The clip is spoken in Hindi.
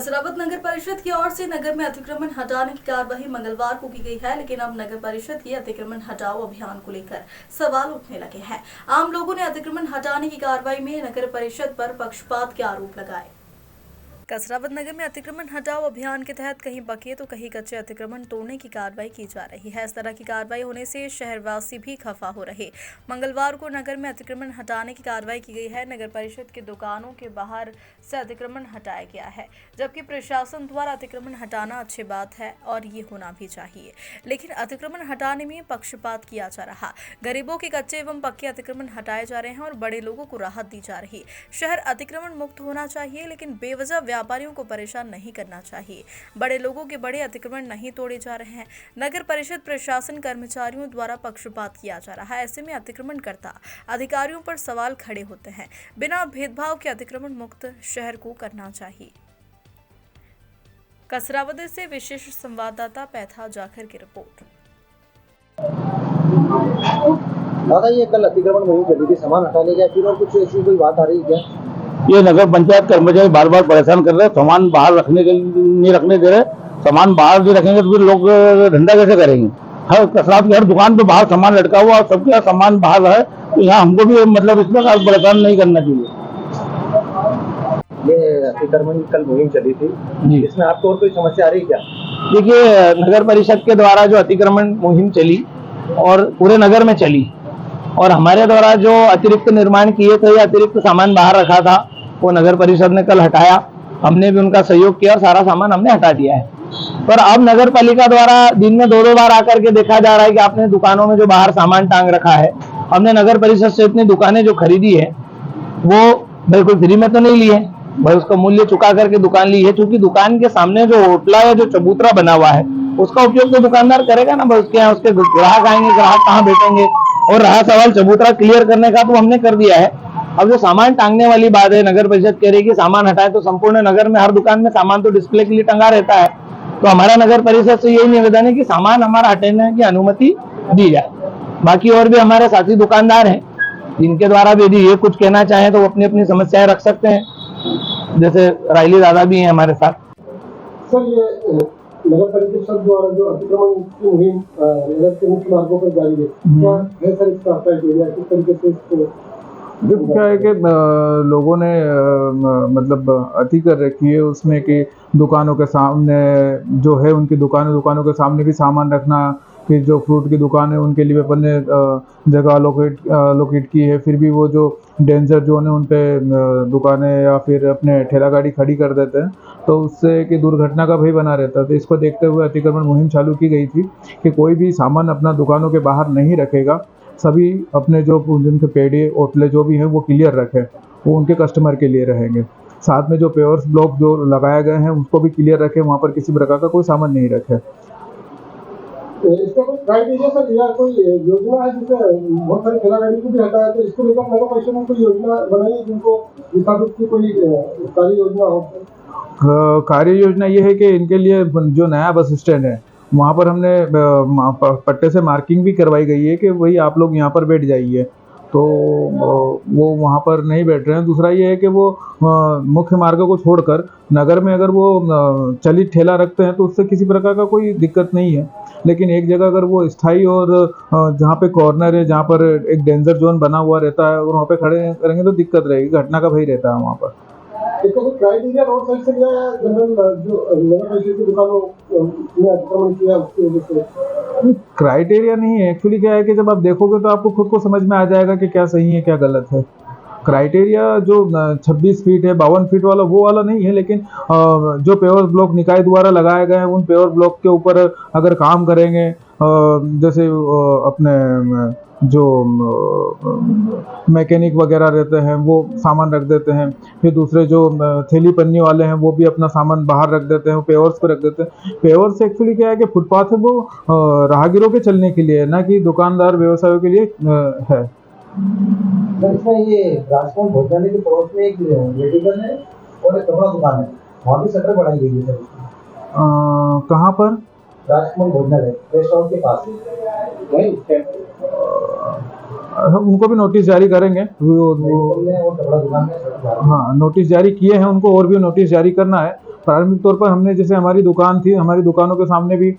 कसरावद नगर परिषद की ओर से नगर में अतिक्रमण हटाने की कार्यवाही मंगलवार को की गई है, लेकिन अब नगर परिषद की अतिक्रमण हटाओ अभियान को लेकर सवाल उठने लगे हैं। आम लोगों ने अतिक्रमण हटाने की कार्रवाई में नगर परिषद पर पक्षपात के आरोप लगाए। कसरावद नगर में अतिक्रमण हटाओ अभियान के तहत कहीं पके तो कहीं कच्चे अतिक्रमण तोड़ने की कार्रवाई की जा रही है। इस तरह की कार्रवाई होने से शहरवासी भी खफा हो रहे। मंगलवार को नगर में अतिक्रमण हटाने की कार्रवाई की गई है। नगर परिषद की दुकानों के बाहर से अतिक्रमण हटाया गया है, जबकि प्रशासन द्वारा अतिक्रमण हटाना अच्छी बात है और ये होना भी चाहिए, लेकिन अतिक्रमण हटाने में पक्षपात किया जा रहा। गरीबों के कच्चे एवं पक्के अतिक्रमण हटाए जा रहे हैं और बड़े लोगों को राहत दी जा रही। शहर अतिक्रमण मुक्त होना चाहिए, लेकिन बेवजह व्यापारियों को परेशान नहीं करना चाहिए। बड़े लोगों के बड़े अतिक्रमण नहीं तोड़े जा रहे हैं। नगर परिषद प्रशासन कर्मचारियों द्वारा पक्षपात किया जा रहा है। ऐसे में अतिक्रमणकर्ता अधिकारियों पर सवाल खड़े होते हैं। बिना भेदभाव के अतिक्रमण मुक्त शहर को करना चाहिए। कसरावद से विशेष संवाददाता पैथा जाखर की रिपोर्ट। दादा, ये कल अतिक्रमण मुहिम चली थी सामान हटाने का, फिर और कुछ ऐसी कोई बात आ रही है क्या? ये नगर पंचायत कर्मचारी बार बार परेशान कर रहे हैं। सामान बाहर रखने के नहीं रखने दे रहे। सामान बाहर नहीं रखेंगे तो फिर लोग धंधा कैसे करेंगे? हर कसरात की हर दुकान पे बाहर सामान लटका हुआ और सबके सामान बाहर है, तो यहाँ हमको भी मतलब इस प्रकार परेशान नहीं करना चाहिए। ये अतिक्रमण कल मुहिम चली थी, इसमें आपको और कोई समस्या आ रही है क्या? देखिए, नगर परिषद के द्वारा जो अतिक्रमण मुहिम चली और पूरे नगर में चली, और हमारे द्वारा जो अतिरिक्त निर्माण किए थे, अतिरिक्त सामान बाहर रखा था, वो नगर परिषद ने कल हटाया। हमने भी उनका सहयोग किया और सारा सामान हमने हटा दिया है। पर अब नगर पालिका द्वारा दिन में दो बार आकर के देखा जा रहा है कि आपने दुकानों में जो बाहर सामान टांग रखा है, हमने नगर परिषद से इतनी दुकानें जो खरीदी है वो बिल्कुल फ्री में तो नहीं ली है, भाई उसका मूल्य चुका करके दुकान ली है। क्योंकि दुकान के सामने जो होटला या जो चबूतरा बना हुआ है उसका उपयोग तो दुकानदार करेगा ना, उसके यहाँ उसके ग्राहक आएंगे, ग्राहक कहाँ बैठेंगे। और रहा सवाल चबूतरा क्लियर करने का, तो हमने कर दिया है। अब जो सामान टांगने वाली बात है, नगर परिषद कह रही है कि सामान हटाए, तो संपूर्ण नगर में हर दुकान में सामान तो डिस्प्ले के लिए टंगा रहता है। तो हमारा नगर परिषद से यही निवेदन है कि सामान हमारा हटाने की अनुमति दी जाए। बाकी और भी हमारे साथी दुकानदार हैं जिनके द्वारा भी यदि ये कुछ कहना चाहें तो वो अपनी अपनी समस्याएं रख सकते हैं। जैसे रायली दादा भी हैं हमारे साथ। सर, ये नगर परिषद द्वारा जो अतिक्रमण की मुहिम नगर के मुख्य मार्गों पर जारी है, क्या है सर इसका क्राइटेरिया? किस तरीके से इसको देखो, क्या है कि लोगों ने मतलब अति कर रखी है उसमें कि दुकानों के सामने जो है उनकी दुकानों के सामने भी सामान रखना, फिर जो फ्रूट की दुकान है उनके लिए अपन ने जगह लोकेट की है। फिर भी वो जो डेंजर जोन है उन पे दुकानें या फिर अपने ठेला गाड़ी खड़ी कर देते हैं, तो उससे कि दुर्घटना का भय बना रहता है। तो इसको देखते हुए अतिक्रमण मुहिम चालू की गई थी कि कोई भी सामान अपना दुकानों के बाहर नहीं रखेगा। सभी अपने जो जिनके पेड़े ओटले जो भी हैं वो क्लियर रखें, वो उनके कस्टमर के लिए रहेंगे। साथ में जो पेवर्स ब्लॉक जो लगाए गए हैं उसको भी क्लियर रखें, वहाँ पर किसी प्रकार का कोई सामान नहीं रखे। इसका कोई क्राइटेरिया सर या कोई योजना है? जिससे बहुत सारे ठेला गाड़ी को भी हटाया, तो इसको लेकर नगर परिषद ने कोई योजना बनाई है जिनको विस्थापित की कोई कार्य योजना हो? कार्य योजना ये है कि इनके लिए जो नया बस स्टैंड है वहाँ पर हमने पट्टे से मार्किंग भी करवाई गई है कि वही आप लोग यहाँ पर बैठ जाइए, तो वो वहाँ पर नहीं बैठ रहे हैं। दूसरा ये है कि वो मुख्य मार्गों को छोड़कर नगर में अगर वो चलित ठेला रखते हैं तो उससे किसी प्रकार का कोई दिक्कत नहीं है। लेकिन एक जगह अगर वो स्थायी और जहाँ पे कॉर्नर है, जहाँ पर एक डेंजर जोन बना हुआ रहता है और वहाँ पे खड़े करेंगे तो दिक्कत रहेगी, घटना का भय रहता है वहाँ पर। इसका कोई क्राइटेरिया रोड साइड से लिया है जनरल जो नगर परिषद की दुकानों में अतिक्रमण किया उसकी वजह से? क्राइटेरिया नहीं है। एक्चुअली क्या है कि जब आप देखोगे तो आपको खुद को समझ में आ जाएगा कि क्या सही है क्या गलत है। क्राइटेरिया जो 26 फीट है, 52 फीट वाला वो वाला नहीं है, लेकिन जो पेवर ब्लॉक निकाय द्वारा लगाए गए हैं उन पेवर ब्लॉक के ऊपर अगर काम करेंगे, जैसे अपने जो मैकेनिक वगैरह रहते हैं वो सामान रख देते हैं, फिर दूसरे जो थैली पन्नी वाले हैं वो भी अपना सामान बाहर रख देते हैं, पेवर्स पे रख देते हैं। पेवर्स एक्चुअली क्या है कि फुटपाथ है वो राहगीरों के चलने के लिए, ना कि दुकानदार व्यवसायों के लिए है। इसमें ये राजकोट भोजनालय के पड़ोस में एक मेडिकल है और एक कपड़ा दुकान है, वहाँ भी शटर बढ़ाई गई है सर। कहाँ पर? राजकोट भोजनालय रेस्टोरेंट के पास है। उनको भी नोटिस जारी करेंगे। हाँ, नोटिस जारी किए हैं उनको, और भी नोटिस जारी करना है। प्रारंभिक तौर पर हमने जैसे हमारी दुकान थी, हमारी दुकानों के सामने भी